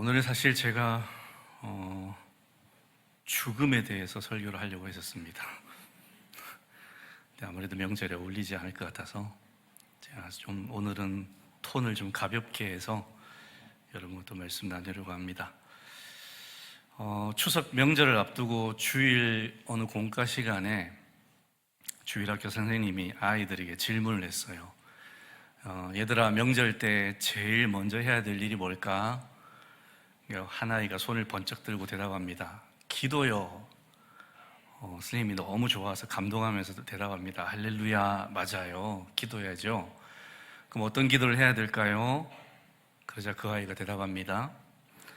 오늘 사실 제가 죽음에 대해서 설교를 하려고 했었습니다. 근데 아무래도 명절에 어울리지 않을 것 같아서 제가 좀 오늘은 톤을 좀 가볍게 해서 여러분과 말씀 나누려고 합니다. 추석 명절을 앞두고 주일 어느 공과 시간에 주일학교 선생님이 아이들에게 질문을 했어요. 얘들아, 명절 때 제일 먼저 해야 될 일이 뭘까? 한 아이가 손을 번쩍 들고 대답합니다. 기도요. 선생님이 너무 좋아서 감동하면서도 대답합니다. 할렐루야, 맞아요. 기도해야죠. 그럼 어떤 기도를 해야 될까요? 그러자 그 아이가 대답합니다.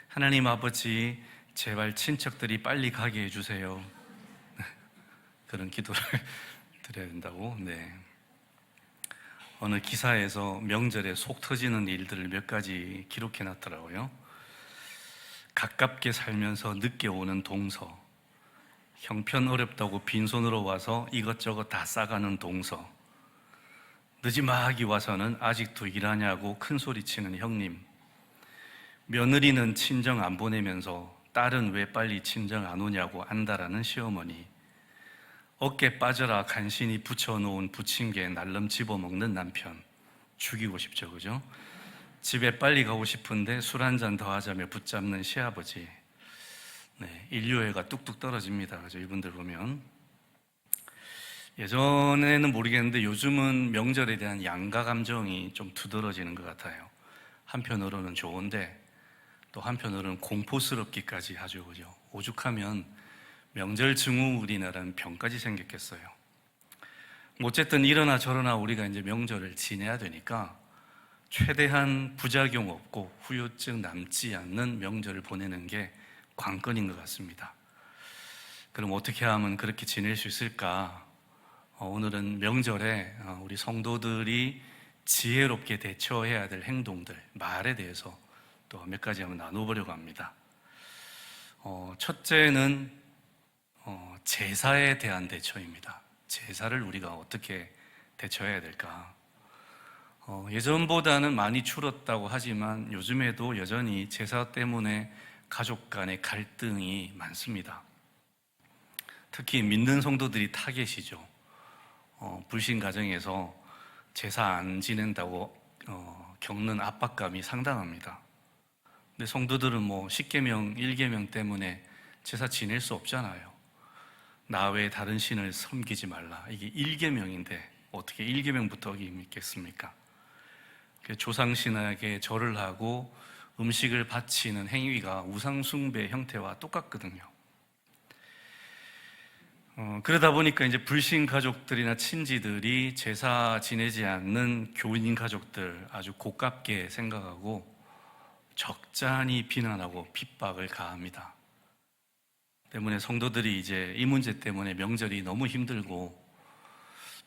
하나님 아버지, 제발 친척들이 빨리 가게 해주세요. 그런 기도를 드려야 된다고. 네. 어느 기사에서 명절에 속 터지는 일들을 몇 가지 기록해 놨더라고요. 가깝게 살면서 늦게 오는 동서, 형편어렵다고 빈손으로 와서 이것저것 다 싸가는 동서, 늦지막이 와서는 아직도 일하냐고 큰소리치는 형님, 며느리는 친정 안 보내면서 딸은 왜 빨리 친정 안 오냐고 안다라는 시어머니, 어깨 빠져라 간신히 붙여놓은 부침개에 날름 집어먹는 남편, 죽이고 싶죠, 그죠? 집에 빨리 가고 싶은데 술 한잔 더 하자며 붙잡는 시아버지. 네, 인류애가 뚝뚝 떨어집니다. 그죠? 이분들 보면. 예전에는 모르겠는데 요즘은 명절에 대한 양가 감정이 좀 두드러지는 것 같아요. 한편으로는 좋은데 또 한편으로는 공포스럽기까지 하죠. 그죠? 오죽하면 명절 증후군이라는 병까지 생겼겠어요. 어쨌든 이러나 저러나 우리가 이제 명절을 지내야 되니까 최대한 부작용 없고 후유증 남지 않는 명절을 보내는 게 관건인 것 같습니다. 그럼 어떻게 하면 그렇게 지낼 수 있을까? 오늘은 명절에 우리 성도들이 지혜롭게 대처해야 될 행동들, 말에 대해서 또 몇 가지 한번 나눠보려고 합니다. 첫째는 제사에 대한 대처입니다. 제사를 우리가 어떻게 대처해야 될까? 예전보다는 많이 줄었다고 하지만 요즘에도 여전히 제사 때문에 가족 간의 갈등이 많습니다. 특히 믿는 성도들이 타겟이죠. 불신 가정에서 제사 안 지낸다고 겪는 압박감이 상당합니다. 근데 성도들은 뭐 10계명, 1계명 때문에 제사 지낼 수 없잖아요. 나 외에 다른 신을 섬기지 말라. 이게 1계명인데 어떻게 1계명부터 어기겠습니까? 조상신에게 절을 하고 음식을 바치는 행위가 우상숭배 형태와 똑같거든요. 그러다 보니까 이제 불신 가족들이나 친지들이 제사 지내지 않는 교인 가족들 아주 고깝게 생각하고 적잖이 비난하고 핍박을 가합니다. 때문에 성도들이 이제 이 문제 때문에 명절이 너무 힘들고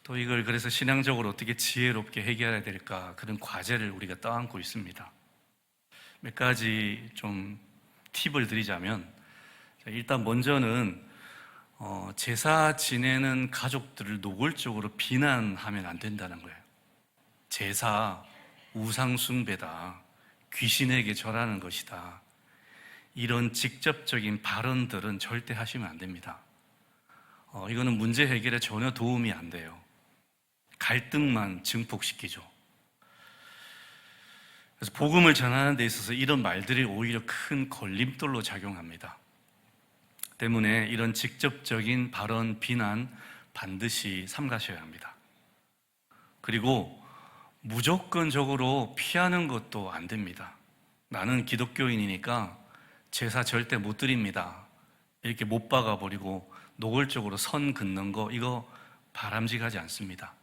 또 이걸 그래서 신앙적으로 어떻게 지혜롭게 해결해야 될까 그런 과제를 우리가 떠안고 있습니다. 몇 가지 좀 팁을 드리자면 일단 먼저는 제사 지내는 가족들을 노골적으로 비난하면 안 된다는 거예요. 제사 우상숭배다, 귀신에게 절하는 것이다, 이런 직접적인 발언들은 절대 하시면 안 됩니다. 이거는 문제 해결에 전혀 도움이 안 돼요. 갈등만 증폭시키죠. 그래서 복음을 전하는 데 있어서 이런 말들이 오히려 큰 걸림돌로 작용합니다. 때문에 이런 직접적인 발언, 비난 반드시 삼가셔야 합니다. 그리고 무조건적으로 피하는 것도 안 됩니다. 나는 기독교인이니까 제사 절대 못 드립니다. 이렇게 못 박아버리고 노골적으로 선 긋는 거, 이거 바람직하지 않습니다.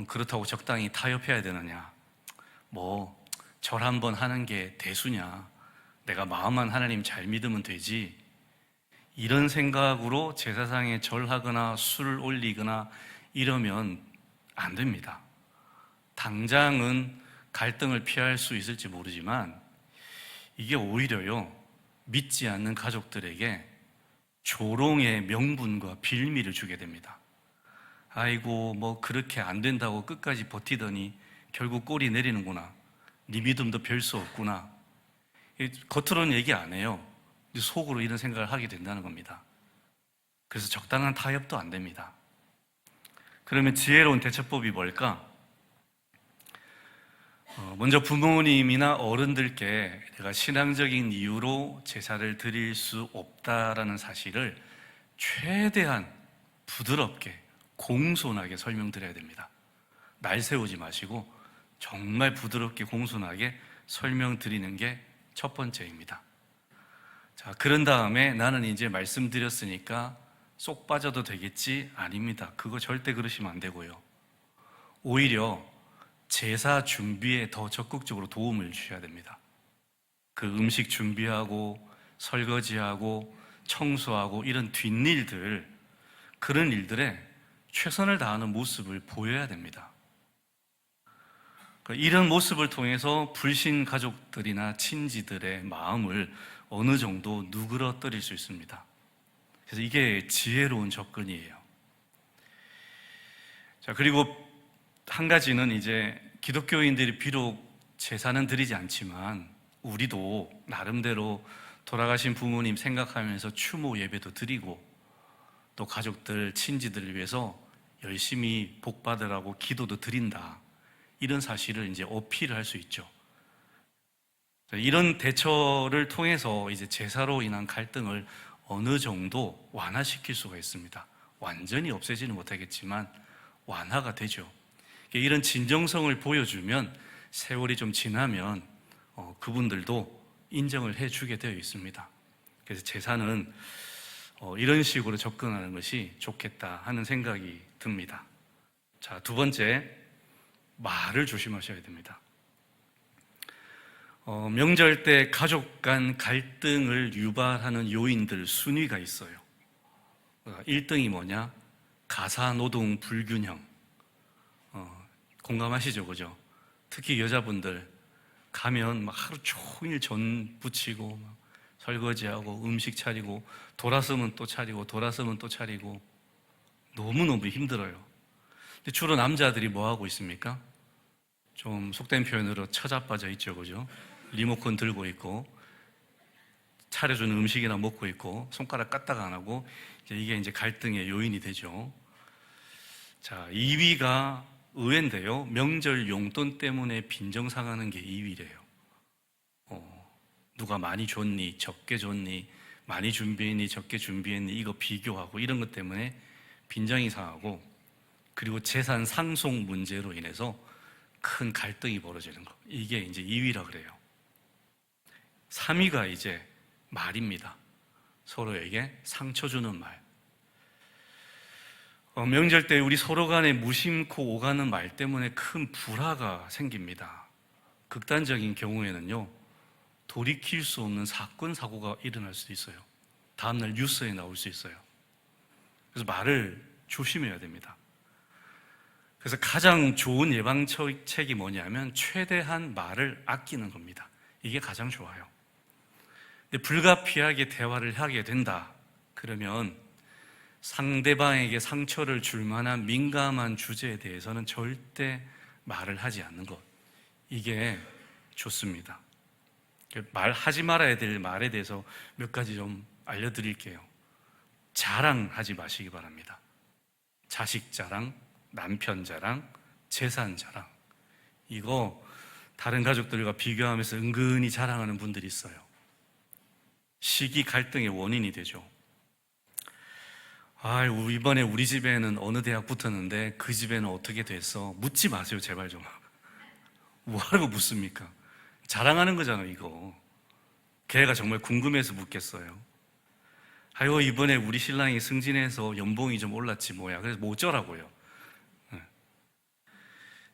그렇다고 적당히 타협해야 되느냐? 절 한번 하는 게 대수냐? 내가 마음만 하나님 잘 믿으면 되지. 이런 생각으로 제사상에 절하거나 술을 올리거나 이러면 안 됩니다. 당장은 갈등을 피할 수 있을지 모르지만 이게 오히려요, 믿지 않는 가족들에게 조롱의 명분과 빌미를 주게 됩니다. 아이고, 그렇게 안 된다고 끝까지 버티더니 결국 꼬리 내리는구나. 네 믿음도 별 수 없구나. 겉으로는 얘기 안 해요. 속으로 이런 생각을 하게 된다는 겁니다. 그래서 적당한 타협도 안 됩니다. 그러면 지혜로운 대처법이 뭘까? 먼저 부모님이나 어른들께 내가 신앙적인 이유로 제사를 드릴 수 없다라는 사실을 최대한 부드럽게 공손하게 설명드려야 됩니다. 날 세우지 마시고 정말 부드럽게 공손하게 설명드리는 게 첫 번째입니다. 자, 그런 다음에 나는 이제 말씀드렸으니까 쏙 빠져도 되겠지? 아닙니다. 그거 절대 그러시면 안 되고요. 오히려 제사 준비에 더 적극적으로 도움을 주셔야 됩니다. 그 음식 준비하고 설거지하고 청소하고 이런 뒷일들, 그런 일들에 최선을 다하는 모습을 보여야 됩니다. 이런 모습을 통해서 불신 가족들이나 친지들의 마음을 어느 정도 누그러뜨릴 수 있습니다. 그래서 이게 지혜로운 접근이에요. 자, 그리고 한 가지는 이제 기독교인들이 비록 제사는 드리지 않지만 우리도 나름대로 돌아가신 부모님 생각하면서 추모 예배도 드리고 또 가족들, 친지들을 위해서 열심히 복 받으라고 기도도 드린다. 이런 사실을 이제 어필을 할 수 있죠. 이런 대처를 통해서 이제 제사로 인한 갈등을 어느 정도 완화시킬 수가 있습니다. 완전히 없애지는 못하겠지만 완화가 되죠. 이런 진정성을 보여주면 세월이 좀 지나면 그분들도 인정을 해주게 되어 있습니다. 그래서 제사는 이런 식으로 접근하는 것이 좋겠다 하는 생각이 듭니다. 자, 두 번째, 말을 조심하셔야 됩니다. 명절 때 가족 간 갈등을 유발하는 요인들 순위가 있어요. 1등이 뭐냐? 가사노동 불균형. 공감하시죠? 그죠? 특히 여자분들 가면 막 하루 종일 전 부치고 막 설거지하고 음식 차리고 돌아서면 또 차리고 돌아서면 또 차리고 너무너무 힘들어요. 근데 주로 남자들이 뭐 하고 있습니까? 좀 속된 표현으로 처자빠져 있죠, 그죠? 리모컨 들고 있고 차려주는 음식이나 먹고 있고 손가락 까딱 안 하고 이게 이제 갈등의 요인이 되죠. 자, 2위가 의외인데요. 명절 용돈 때문에 빈정 상하는 게 2위래요. 누가 많이 줬니, 적게 줬니, 많이 준비했니, 적게 준비했니, 이거 비교하고 이런 것 때문에 빈정이 상하고, 그리고 재산 상속 문제로 인해서 큰 갈등이 벌어지는 거. 이게 이제 2위라 그래요. 3위가 이제 말입니다. 서로에게 상처 주는 말. 명절 때 우리 서로 간에 무심코 오가는 말 때문에 큰 불화가 생깁니다. 극단적인 경우에는요, 돌이킬 수 없는 사건, 사고가 일어날 수도 있어요. 다음날 뉴스에 나올 수 있어요. 그래서 말을 조심해야 됩니다. 그래서 가장 좋은 예방책이 뭐냐면 최대한 말을 아끼는 겁니다. 이게 가장 좋아요. 근데 불가피하게 대화를 하게 된다. 그러면 상대방에게 상처를 줄 만한 민감한 주제에 대해서는 절대 말을 하지 않는 것. 이게 좋습니다. 말하지 말아야 될 말에 대해서 몇 가지 좀 알려드릴게요. 자랑하지 마시기 바랍니다. 자식 자랑, 남편 자랑, 재산 자랑. 이거 다른 가족들과 비교하면서 은근히 자랑하는 분들이 있어요. 시기 갈등의 원인이 되죠. 이번에 우리 집에는 어느 대학 붙었는데 그 집에는 어떻게 됐어? 묻지 마세요, 제발 좀. 뭐하라고 묻습니까? 자랑하는 거잖아요, 이거. 걔가 정말 궁금해서 묻겠어요. 이번에 우리 신랑이 승진해서 연봉이 좀 올랐지 뭐야. 그래서 뭐 어쩌라고요.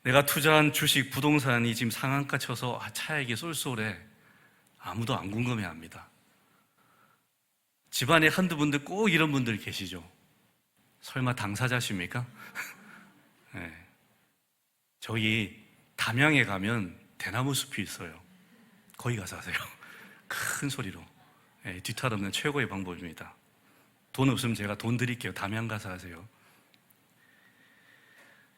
내가 투자한 주식, 부동산이 지금 상한가 쳐서 차익이 쏠쏠해. 아무도 안 궁금해합니다. 집안에 한두 분들 꼭 이런 분들 계시죠? 설마 당사자십니까? 네. 저기 담양에 가면 대나무 숲이 있어요. 거기 가서 하세요. 큰 소리로. 네, 뒤탈 없는 최고의 방법입니다. 돈 없으면 제가 돈 드릴게요. 담양 가서 하세요.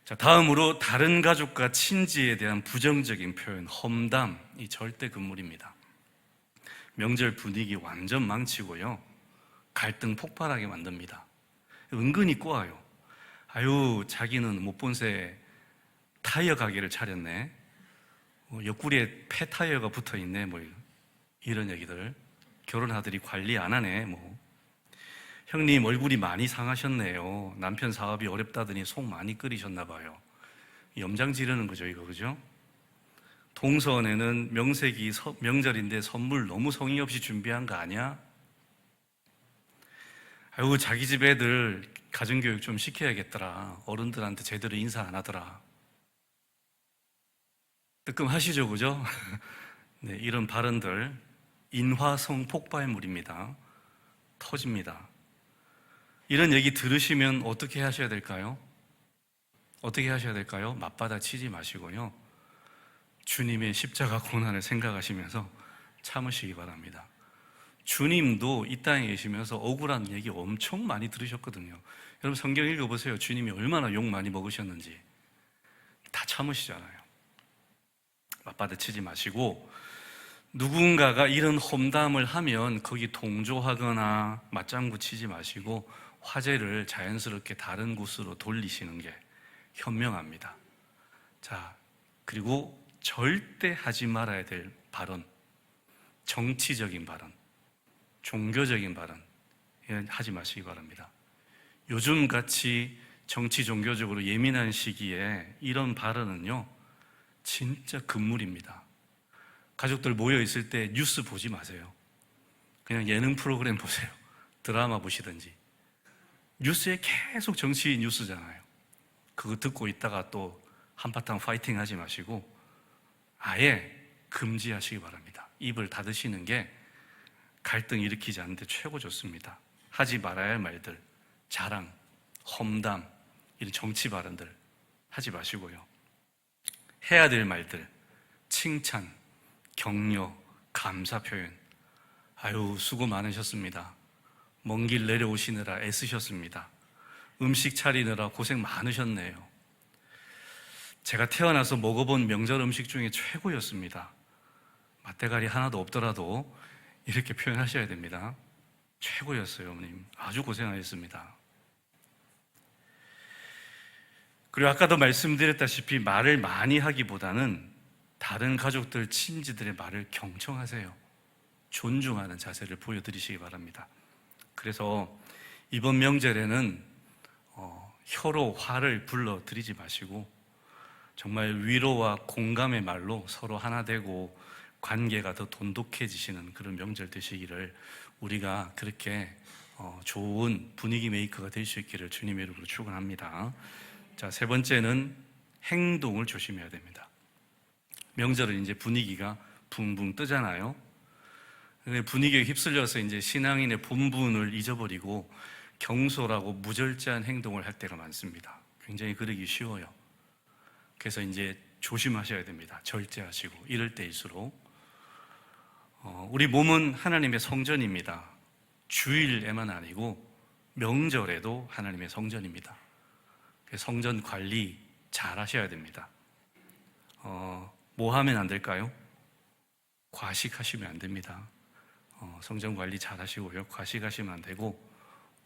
자, 다음으로 다른 가족과 친지에 대한 부정적인 표현, 험담, 이 절대 금물입니다. 명절 분위기 완전 망치고요. 갈등 폭발하게 만듭니다. 은근히 꼬아요. 아유, 자기는 못 본 새 타이어 가게를 차렸네. 옆구리에 폐 타이어가 붙어 있네. 뭐 이런 얘기들. 결혼하더니 관리 안 하네. 뭐 형님 얼굴이 많이 상하셨네요. 남편 사업이 어렵다더니 속 많이 끓이셨나 봐요. 염장 지르는 거죠, 이거. 그죠? 동서원에는 명색이 명절인데 선물 너무 성의 없이 준비한 거 아니야? 아이고, 자기 집 애들 가정교육 좀 시켜야겠더라. 어른들한테 제대로 인사 안 하더라. 뜨끔하시죠, 그죠? 네, 이런 발언들 인화성 폭발물입니다. 터집니다. 이런 얘기 들으시면 어떻게 하셔야 될까요? 어떻게 하셔야 될까요? 맞받아 치지 마시고요. 주님의 십자가 고난을 생각하시면서 참으시기 바랍니다. 주님도 이 땅에 계시면서 억울한 얘기 엄청 많이 들으셨거든요. 여러분 성경 읽어보세요. 주님이 얼마나 욕 많이 먹으셨는지. 다 참으시잖아요. 맞받아 치지 마시고, 누군가가 이런 험담을 하면 거기 동조하거나 맞장구 치지 마시고 화제를 자연스럽게 다른 곳으로 돌리시는 게 현명합니다. 자, 그리고 절대 하지 말아야 될 발언, 정치적인 발언, 종교적인 발언 하지 마시기 바랍니다. 요즘 같이 정치 종교적으로 예민한 시기에 이런 발언은요 진짜 금물입니다. 가족들 모여 있을 때 뉴스 보지 마세요. 그냥 예능 프로그램 보세요. 드라마 보시든지. 뉴스에 계속 정치 뉴스잖아요. 그거 듣고 있다가 또 한바탕 파이팅 하지 마시고 아예 금지하시기 바랍니다. 입을 닫으시는 게 갈등 일으키지 않는데 최고 좋습니다. 하지 말아야 할 말들, 자랑, 험담, 이런 정치 발언들 하지 마시고요. 해야 될 말들, 칭찬, 격려, 감사 표현. 아유, 수고 많으셨습니다. 먼 길 내려오시느라 애쓰셨습니다. 음식 차리느라 고생 많으셨네요. 제가 태어나서 먹어본 명절 음식 중에 최고였습니다. 맛대가리 하나도 없더라도 이렇게 표현하셔야 됩니다. 최고였어요, 어머님. 아주 고생하셨습니다. 그리고 아까도 말씀드렸다시피 말을 많이 하기보다는 다른 가족들, 친지들의 말을 경청하세요. 존중하는 자세를 보여드리시기 바랍니다. 그래서 이번 명절에는 혀로 화를 불러드리지 마시고 정말 위로와 공감의 말로 서로 하나 되고 관계가 더 돈독해지시는 그런 명절 되시기를, 우리가 그렇게 좋은 분위기 메이커가 될 수 있기를 주님의 이름으로 축원합니다. 자, 세 번째는 행동을 조심해야 됩니다. 명절은 이제 분위기가 붕붕 뜨잖아요. 분위기에 휩쓸려서 이제 신앙인의 본분을 잊어버리고 경솔하고 무절제한 행동을 할 때가 많습니다. 굉장히 그러기 쉬워요. 그래서 이제 조심하셔야 됩니다. 절제하시고 이럴 때일수록. 우리 몸은 하나님의 성전입니다. 주일에만 아니고 명절에도 하나님의 성전입니다. 성전 관리 잘 하셔야 됩니다. 뭐 하면 안 될까요? 과식하시면 안 됩니다. 성전 관리 잘 하시고요. 과식하시면 안 되고,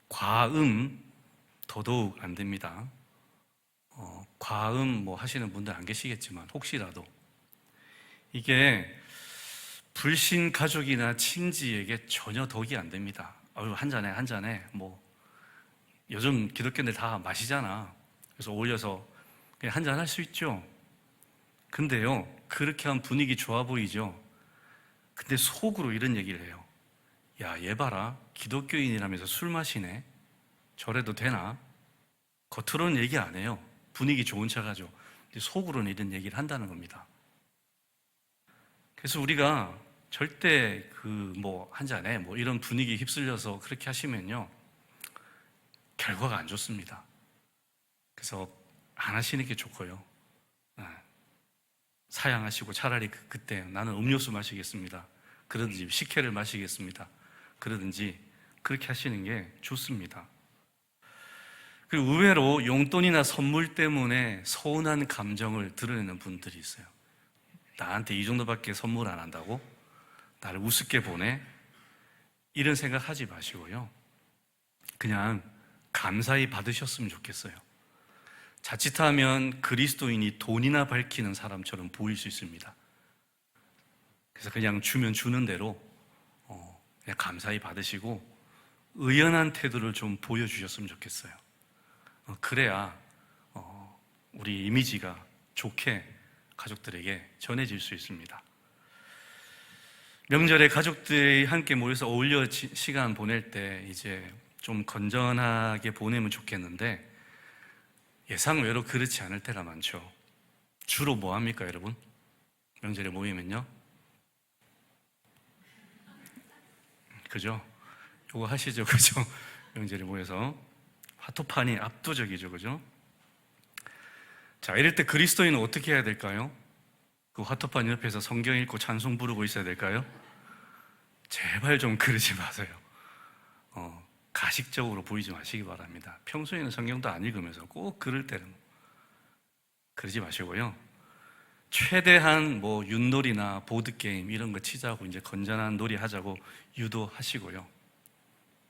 과음 더더욱 안 됩니다. 과음 뭐 하시는 분들 안 계시겠지만 혹시라도 이게 불신 가족이나 친지에게 전혀 덕이 안 됩니다. 한 잔에 뭐 요즘 기독교인들 다 마시잖아. 그래서 올려서 그냥 한 잔 할 수 있죠. 근데요, 그렇게 하면 분위기 좋아 보이죠. 근데 속으로 이런 얘기를 해요. 야, 얘 봐라, 기독교인이라면서 술 마시네. 저래도 되나? 겉으로는 얘기 안 해요. 분위기 좋은 척하죠. 근데 속으로는 이런 얘기를 한다는 겁니다. 그래서 우리가 절대 한 잔에 뭐 이런 분위기 휩쓸려서 그렇게 하시면요, 결과가 안 좋습니다. 그래서 안 하시는 게 좋고요. 사양하시고 차라리 그때 나는 음료수 마시겠습니다. 그러든지 식혜를 마시겠습니다. 그러든지 그렇게 하시는 게 좋습니다. 그리고 의외로 용돈이나 선물 때문에 서운한 감정을 드러내는 분들이 있어요. 나한테 이 정도밖에 선물 안 한다고? 나를 우습게 보네? 이런 생각하지 마시고요. 그냥 감사히 받으셨으면 좋겠어요. 자칫하면 그리스도인이 돈이나 밝히는 사람처럼 보일 수 있습니다. 그래서 그냥 주면 주는 대로 그냥 감사히 받으시고 의연한 태도를 좀 보여주셨으면 좋겠어요. 그래야 우리 이미지가 좋게 가족들에게 전해질 수 있습니다. 명절에 가족들이 함께 모여서 어울려 시간 보낼 때 이제 좀 건전하게 보내면 좋겠는데 예상외로 그렇지 않을 때가 많죠. 주로 뭐 합니까, 여러분? 명절에 모이면요? 그죠? 요거 하시죠, 그죠? 명절에 모여서 화토판이 압도적이죠, 그죠? 자, 이럴 때 그리스도인은 어떻게 해야 될까요? 그 화토판 옆에서 성경 읽고 찬송 부르고 있어야 될까요? 제발 좀 그러지 마세요. 가식적으로 보이지 마시기 바랍니다. 평소에는 성경도 안 읽으면서 꼭 그럴 때는 그러지 마시고요. 최대한 뭐 윷놀이나 보드게임 이런 거 치자고 이제 건전한 놀이 하자고 유도하시고요.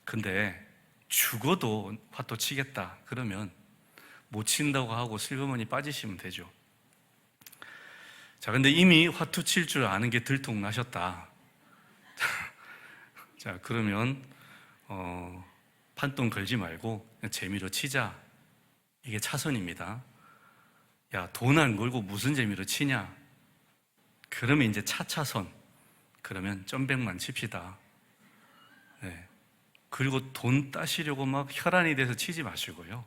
근데 죽어도 화토 치겠다 그러면 못 친다고 하고 슬그머니 빠지시면 되죠. 자, 근데 이미 화투 칠 줄 아는 게 들통나셨다. 자, 그러면 판돈 걸지 말고 그냥 재미로 치자. 이게 차선입니다. 야, 돈 안 걸고 무슨 재미로 치냐? 그러면 이제 차차선. 그러면 점백만 칩시다. 네. 그리고 돈 따시려고 막 혈안이 돼서 치지 마시고요.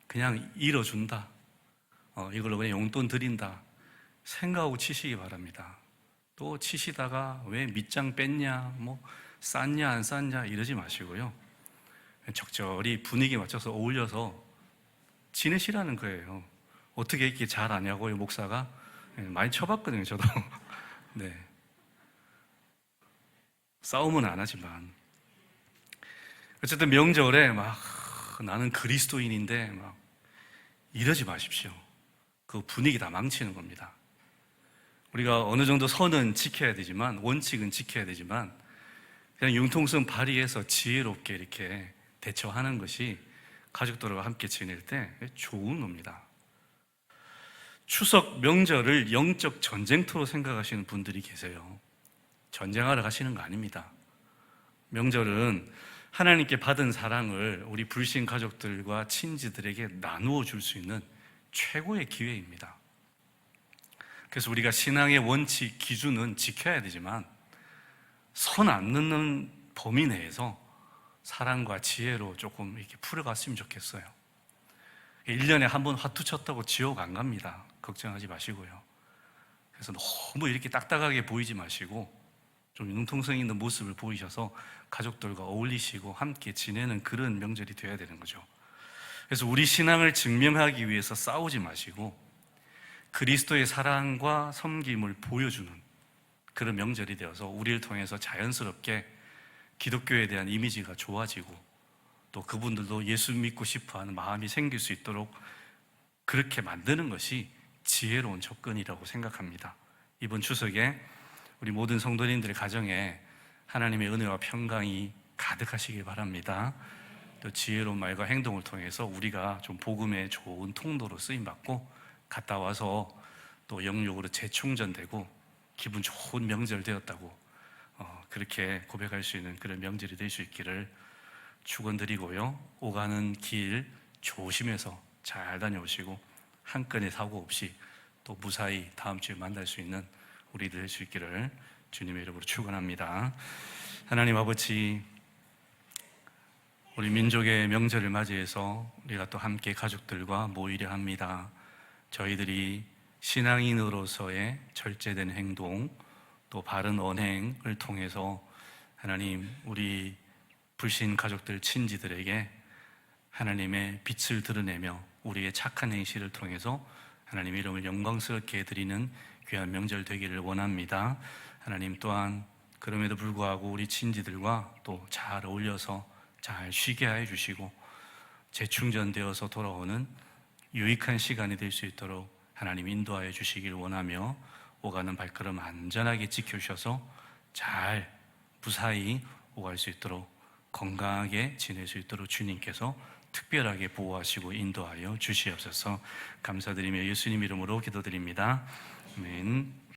그냥 잃어준다. 이걸로 그냥 용돈 드린다. 생각하고 치시기 바랍니다. 또 치시다가 왜 밑장 뺐냐, 뭐 쌌냐 안 쌌냐 이러지 마시고요. 적절히 분위기 맞춰서 어울려서 지내시라는 거예요. 어떻게 이렇게 잘 아냐고요, 목사가? 많이 쳐봤거든요, 저도. 네. 싸움은 안 하지만. 어쨌든 명절에 막 나는 그리스도인인데 막 이러지 마십시오. 그 분위기 다 망치는 겁니다. 우리가 어느 정도 선은 지켜야 되지만, 원칙은 지켜야 되지만, 그냥 융통성 발휘해서 지혜롭게 이렇게 대처하는 것이 가족들과 함께 지낼 때 좋은 겁니다. 추석 명절을 영적 전쟁터로 생각하시는 분들이 계세요. 전쟁하러 가시는 거 아닙니다. 명절은 하나님께 받은 사랑을 우리 불신 가족들과 친지들에게 나누어 줄 수 있는 최고의 기회입니다. 그래서 우리가 신앙의 원칙, 기준은 지켜야 되지만 선 안 넘는 범위 내에서 사랑과 지혜로 조금 이렇게 풀어갔으면 좋겠어요. 1년에 한 번 화투 쳤다고 지옥 안 갑니다. 걱정하지 마시고요. 그래서 너무 이렇게 딱딱하게 보이지 마시고 좀 융통성 있는 모습을 보이셔서 가족들과 어울리시고 함께 지내는 그런 명절이 되어야 되는 거죠. 그래서 우리 신앙을 증명하기 위해서 싸우지 마시고 그리스도의 사랑과 섬김을 보여주는 그런 명절이 되어서 우리를 통해서 자연스럽게 기독교에 대한 이미지가 좋아지고 또 그분들도 예수 믿고 싶어하는 마음이 생길 수 있도록 그렇게 만드는 것이 지혜로운 접근이라고 생각합니다. 이번 추석에 우리 모든 성도님들의 가정에 하나님의 은혜와 평강이 가득하시길 바랍니다. 또 지혜로운 말과 행동을 통해서 우리가 좀 복음의 좋은 통로로 쓰임받고 갔다 와서 또 영적으로 재충전되고 기분 좋은 명절 되었다고 그렇게 고백할 수 있는 그런 명절이 될 수 있기를 축원드리고요. 오가는 길 조심해서 잘 다녀오시고 한 건의 사고 없이 또 무사히 다음 주에 만날 수 있는 우리들 될 수 있기를 주님의 이름으로 축원합니다. 하나님 아버지, 우리 민족의 명절을 맞이해서 우리가 또 함께 가족들과 모이려 합니다. 저희들이 신앙인으로서의 절제된 행동 또 바른 언행을 통해서 하나님 우리 불신 가족들 친지들에게 하나님의 빛을 드러내며 우리의 착한 행실을 통해서 하나님 이름을 영광스럽게 드리는 귀한 명절 되기를 원합니다. 하나님 또한 그럼에도 불구하고 우리 친지들과 또 잘 어울려서 잘 쉬게 해 주시고 재충전되어서 돌아오는 유익한 시간이 될 수 있도록 하나님 인도하여 주시길 원하며 오가는 발걸음 안전하게 지켜주셔서 잘 무사히 오갈 수 있도록 건강하게 지낼 수 있도록 주님께서 특별하게 보호하시고 인도하여 주시옵소서. 감사드리며 예수님 이름으로 기도드립니다. 아멘.